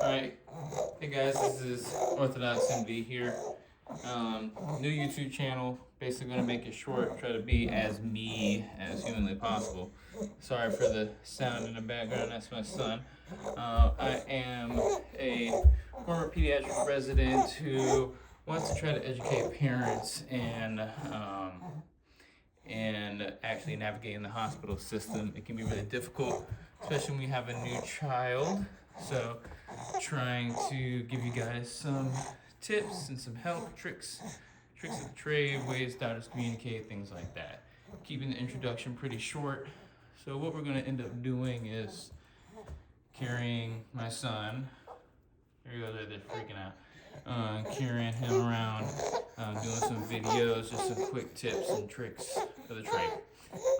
Alright, hey guys, this is Orthodox MD here. New YouTube channel, basically gonna make it short, try to be as me as humanly possible. Sorry for the sound in the background, that's my son. I am a former pediatric resident who wants to try to educate parents and actually navigating the hospital system. It can be really difficult, especially when we have a new child. So, trying to give you guys some tips and some help, tricks of the trade, ways doctors communicate, things like that. Keeping the introduction pretty short. So, what we're going to end up doing is carrying my son. Here he goes right there freaking out. Carrying him around, doing some videos, just some quick tips and tricks for the trade.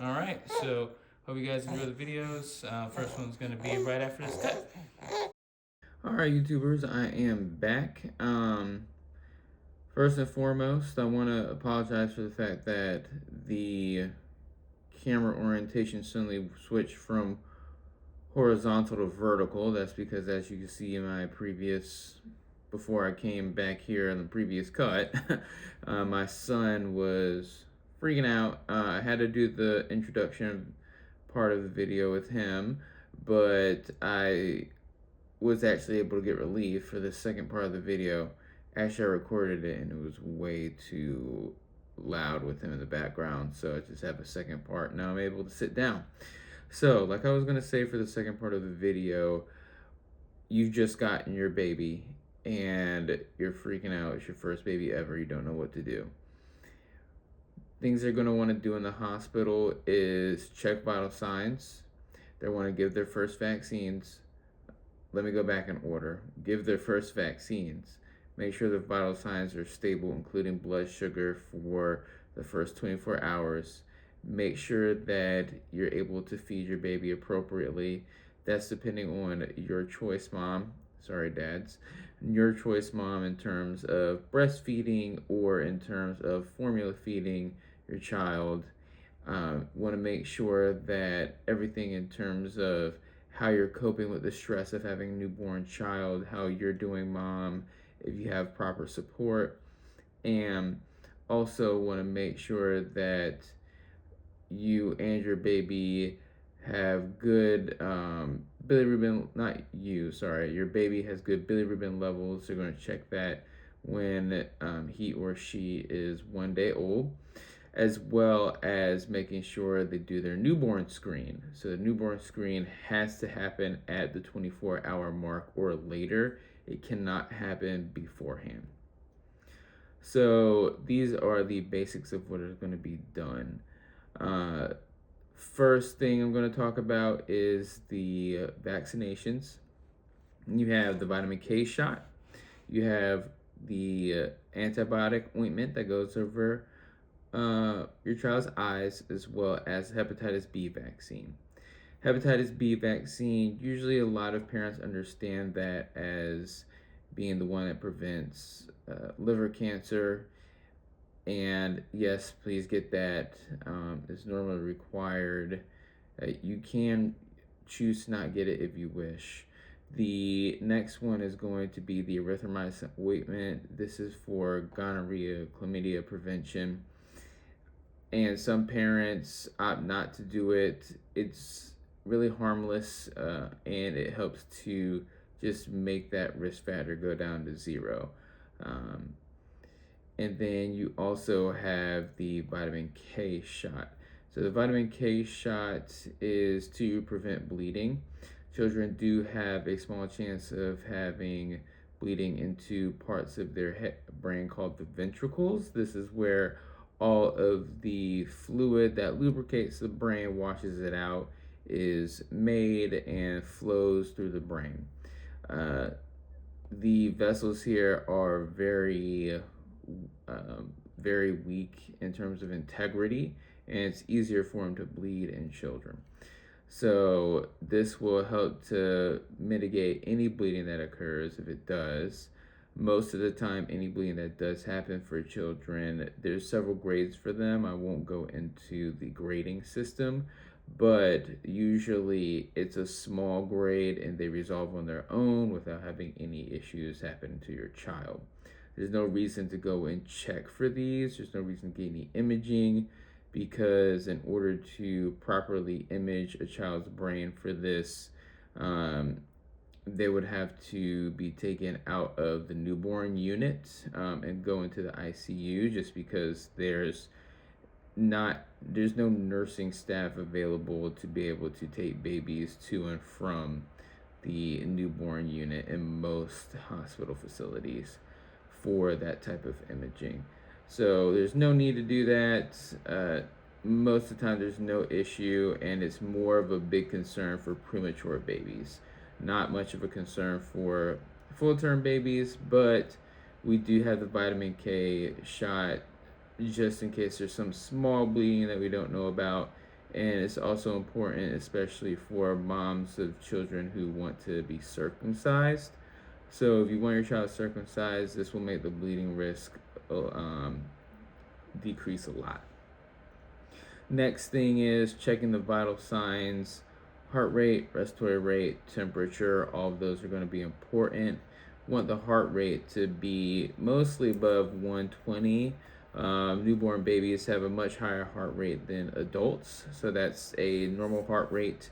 All right, so hope you guys enjoy the videos. First one's going to be right after this cut. All right, YouTubers, I am back. First and foremost, I want to apologize for the fact that the camera orientation suddenly switched from horizontal to vertical. That's because, as you can see in my previous, before I came back here in the previous cut, my son was freaking out. I had to do the introduction part of the video with him, but I was actually able to get relief for the second part of the video. Actually, I recorded it and it was way too loud with him in the background, so I just have a second part. Now I'm able to sit down. So, like I was going to say for the second part of the video, you've just gotten your baby and you're freaking out. It's your first baby ever. You don't know what to do. Things they're going to want to do in the hospital is check vital signs. They want to give their first vaccines. Let me go back in order. Give their first vaccines. Make sure the vital signs are stable, including blood sugar for the first 24 hours. Make sure that you're able to feed your baby appropriately. That's depending on your choice, mom. Sorry, dads. Your choice, mom, in terms of breastfeeding or in terms of formula feeding your child. Want to make sure that everything in terms of how you're coping with the stress of having a newborn child, how you're doing, mom, if you have proper support, and also want to make sure that you and your baby have good bilirubin, not you, sorry, your baby has good bilirubin levels. They're going to check that when he or she is 1 day old, as well as making sure they do their newborn screen. So the newborn screen has to happen at the 24-hour mark or later. It cannot happen beforehand. So these are the basics of what is going to be done. First thing I'm going to talk about is the vaccinations. You have the vitamin K shot. You have the antibiotic ointment that goes over your child's eyes, as well as hepatitis B vaccine. Hepatitis B vaccine, usually a lot of parents understand that as being the one that prevents liver cancer. And yes, please get that. It's normally required. You can choose to not get it if you wish. The next one is going to be the erythromycin ointment. This is for gonorrhea, chlamydia prevention. And some parents opt not to do it. It's really harmless, and it helps to just make that risk factor go down to zero. And then you also have the vitamin K shot. So the vitamin K shot is to prevent bleeding. Children do have a small chance of having bleeding into parts of their brain called the ventricles. This is where all of the fluid that lubricates the brain, washes it out, is made and flows through the brain. The vessels here are very weak in terms of integrity, and it's easier for them to bleed in children. So this will help to mitigate any bleeding that occurs if it does. Most of the time, any bleeding that does happen for children, there's several grades for them. I won't go into the grading system, but usually it's a small grade and they resolve on their own without having any issues happen to your child. There's no reason to go and check for these. There's no reason to get any imaging, because in order to properly image a child's brain for this, um, they would have to be taken out of the newborn unit and go into the ICU, just because there's no nursing staff available to be able to take babies to and from the newborn unit in most hospital facilities for that type of imaging. So there's no need to do that. Most of the time there's no issue, and it's more of a big concern for premature babies. Not much of a concern for full-term babies, but we do have the vitamin K shot just in case there's some small bleeding that we don't know about. And it's also important, especially for moms of children who want to be circumcised. So if you want your child circumcised, this will make the bleeding risk decrease a lot. Next thing is checking the vital signs: heart rate, respiratory rate, temperature. All of those are going to be important. Want the heart rate to be mostly above 120. Newborn babies have a much higher heart rate than adults, so that's a normal heart rate.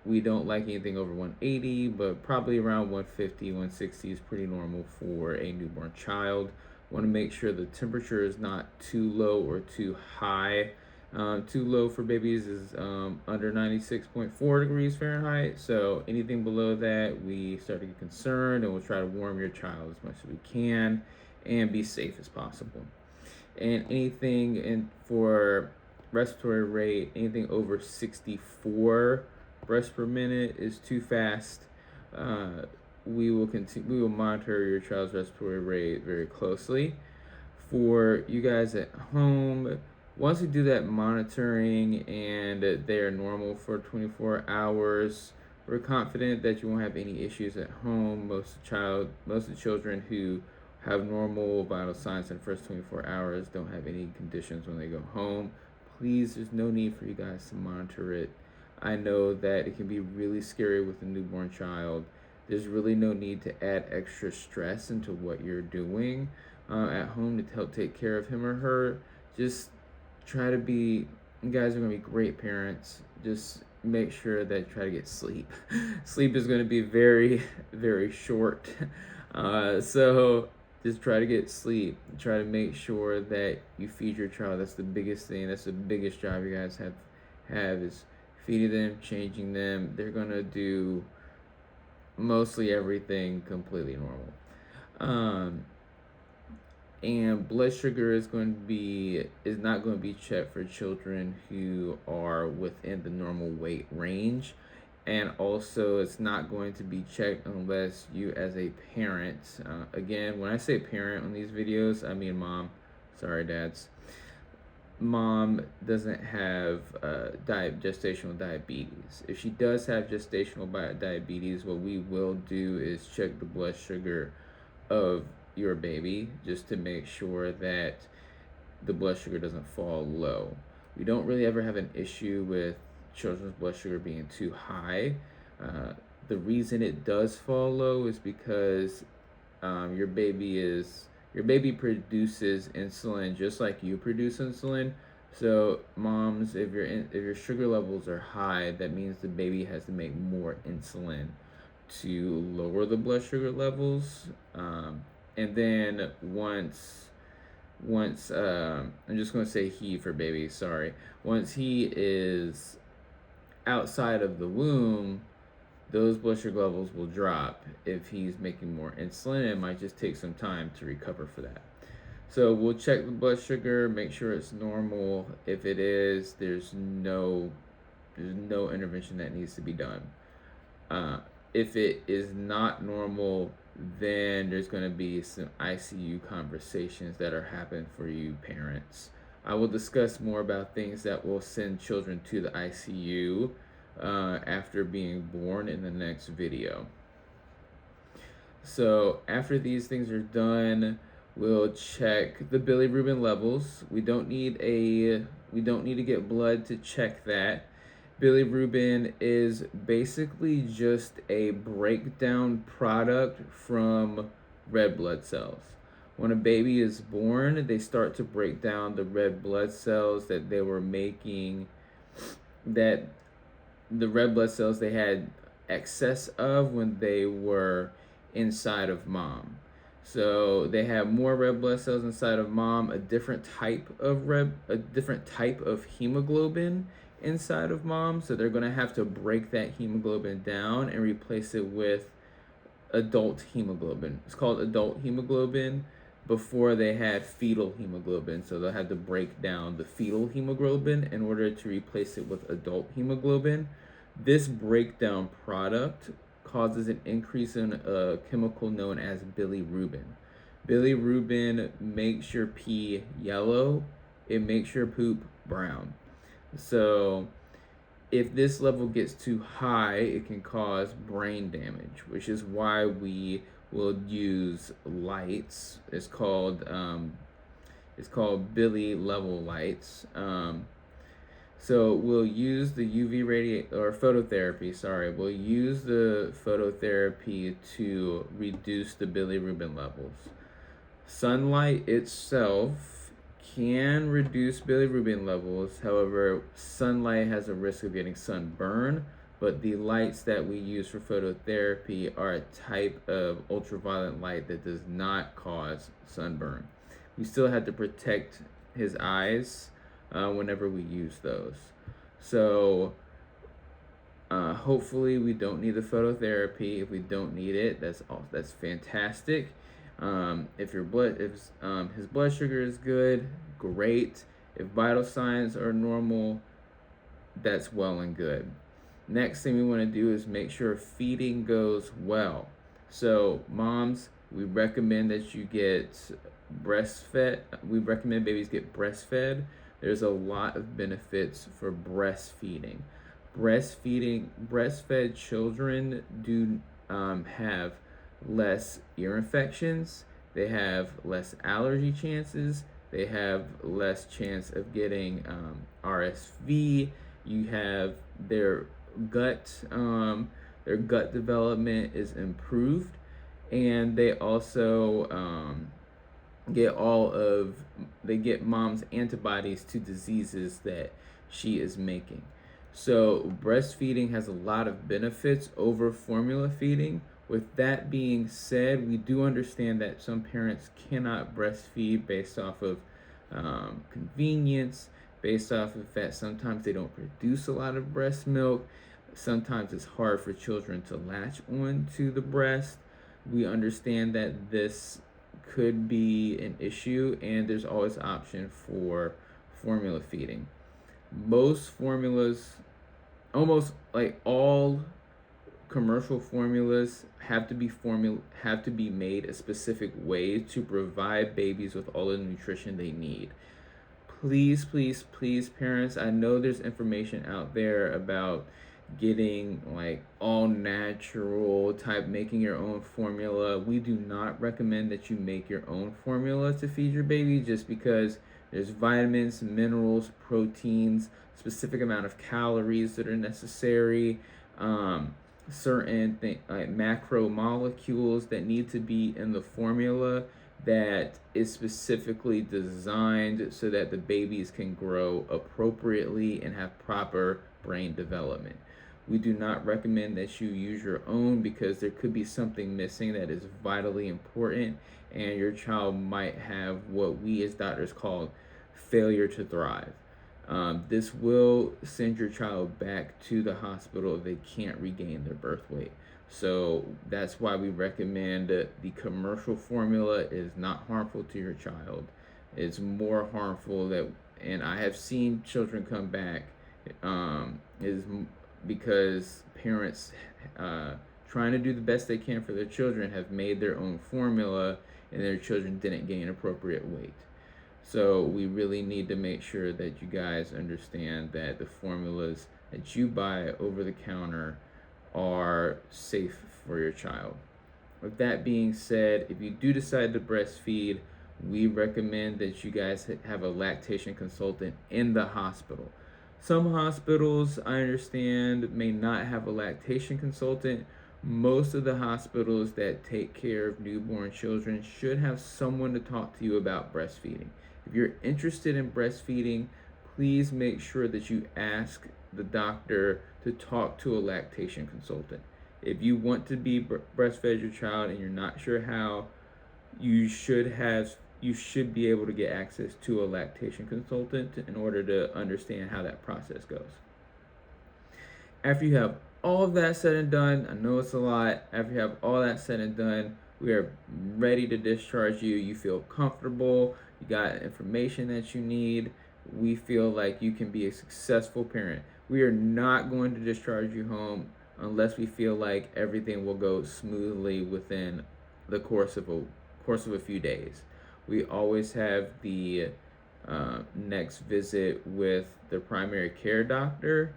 We don't like anything over 180, but probably around 150, 160 is pretty normal for a newborn child. Want to make sure the temperature is not too low or too high. Too low for babies is under 96.4 degrees Fahrenheit. So anything below that, we start to get concerned, and we'll try to warm your child as much as we can and be safe as possible. And anything for respiratory rate, anything over 64 breaths per minute is too fast. We will monitor your child's respiratory rate very closely. For you guys at home, once we do that monitoring and they are normal for 24 hours, we're confident that you won't have any issues at home. Most of the children who have normal vital signs in the first 24 hours don't have any conditions when they go home. Please, there's no need for you guys to monitor it. I know that it can be really scary with a newborn child. There's really no need to add extra stress into what you're doing at home to help take care of him or her. Just you guys are going to be great parents. Just make sure that you try to get sleep. Sleep is going to be very, very short. So just try to get sleep. Try to make sure that you feed your child. That's the biggest thing. That's the biggest job you guys have is feeding them, changing them. They're going to do mostly everything completely normal. And blood sugar is not going to be checked for children who are within the normal weight range. And also, it's not going to be checked unless you, as a parent, again, when I say parent on these videos, I mean mom. Sorry, dads. Mom doesn't have gestational diabetes. If she does have gestational diabetes, what we will do is check the blood sugar of your baby just to make sure that the blood sugar doesn't fall low. We don't really ever have an issue with children's blood sugar being too high. The reason it does fall low is because your baby produces insulin just like you produce insulin. So moms, if your sugar levels are high, that means the baby has to make more insulin to lower the blood sugar levels. And then once I'm just going to say he for baby, sorry. Once he is outside of the womb, those blood sugar levels will drop. If he's making more insulin, it might just take some time to recover for that. So we'll check the blood sugar, make sure it's normal. If it is, there's no intervention that needs to be done. If it is not normal, then there's going to be some ICU conversations that are happening for you parents. I will discuss more about things that will send children to the ICU after being born in the next video. So after these things are done, we'll check the bilirubin levels. We don't need a We don't need to get blood to check that. Bilirubin is basically just a breakdown product from red blood cells. When a baby is born, they start to break down the red blood cells that they were making, that the red blood cells they had excess of when they were inside of mom. So they have more red blood cells inside of mom, a different type of hemoglobin inside of mom. So they're going to have to break that hemoglobin down and replace it with adult hemoglobin. It's called adult hemoglobin. Before they had fetal hemoglobin, so they'll have to break down the fetal hemoglobin in order to replace it with adult hemoglobin. This breakdown product causes an increase in a chemical known as bilirubin. Bilirubin makes your pee yellow, it makes your poop brown. So if this level gets too high, it can cause brain damage, which is why we will use lights. It's called Billy level lights. So we'll use the phototherapy. Sorry, we'll use the phototherapy to reduce the bilirubin levels. Sunlight itself can reduce bilirubin levels. However, sunlight has a risk of getting sunburn, but the lights that we use for phototherapy are a type of ultraviolet light that does not cause sunburn. We still have to protect his eyes whenever we use those. So hopefully we don't need the phototherapy. If we don't need it, that's fantastic. If his blood sugar is good, great. If vital signs are normal, that's well and good. Next thing we want to do is make sure feeding goes well. So moms, we recommend that you get breastfed. We recommend babies get breastfed. There's a lot of benefits for breastfeeding. Breastfed children do have less ear infections. They have less allergy chances. They have less chance of getting RSV. You have their gut development is improved, and they also get mom's antibodies to diseases that she is making. So breastfeeding has a lot of benefits over formula feeding. With that being said, we do understand that some parents cannot breastfeed based off of convenience, based off of that sometimes they don't produce a lot of breast milk. Sometimes it's hard for children to latch on to the breast. We understand that this could be an issue, and there's always option for formula feeding. Most formulas, almost like all commercial formulas, have to be made a specific way to provide babies with all the nutrition they need. Please, please, please, parents, I know there's information out there about getting like all natural type, making your own formula. We do not recommend that you make your own formula to feed your baby, just because there's vitamins, minerals, proteins, specific amount of calories that are necessary, certain like macromolecules that need to be in the formula that is specifically designed so that the babies can grow appropriately and have proper brain development. We do not recommend that you use your own, because there could be something missing that is vitally important, and your child might have what we as doctors call failure to thrive. This will send your child back to the hospital if they can't regain their birth weight. So that's why we recommend that the commercial formula is not harmful to your child. It's more harmful and I have seen children come back, is because parents trying to do the best they can for their children have made their own formula, and their children didn't gain appropriate weight. So we really need to make sure that you guys understand that the formulas that you buy over the counter are safe for your child. With that being said, if you do decide to breastfeed, we recommend that you guys have a lactation consultant in the hospital. Some hospitals, I understand, may not have a lactation consultant. Most of the hospitals that take care of newborn children should have someone to talk to you about breastfeeding. If you're interested in breastfeeding, please make sure that you ask the doctor to talk to a lactation consultant. If you want to be breastfed your child and you're not sure how, you should be able to get access to a lactation consultant in order to understand how that process goes. After you have all of that said and done, I know it's a lot. After you have all that said and done, we are ready to discharge you. You feel comfortable, you got information that you need. We feel like you can be a successful parent. We are not going to discharge you home unless we feel like everything will go smoothly within the course of a few days. We always have the next visit with the primary care doctor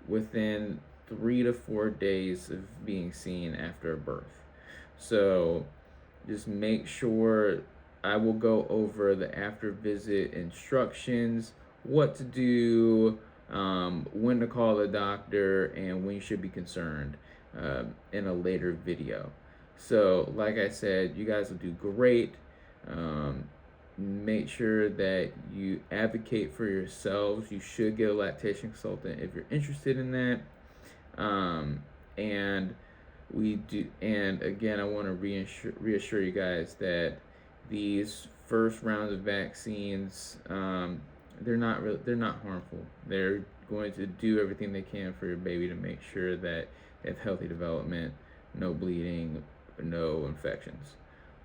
within 3 to 4 days of being seen after a birth. So just make sure. I will go over the after visit instructions, what to do, when to call the doctor, and when you should be concerned in a later video. So like I said, you guys will do great. Make sure that you advocate for yourselves. You should get a lactation consultant if you're interested in that. And we do. And again, I want to reassure you guys that these first rounds of vaccines, they're not harmful. They're going to do everything they can for your baby to make sure that they have healthy development, no bleeding, no infections.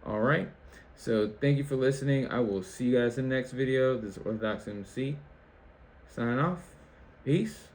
All right. So thank you for listening. I will see you guys in the next video. This is Orthodox MC signing off. Peace.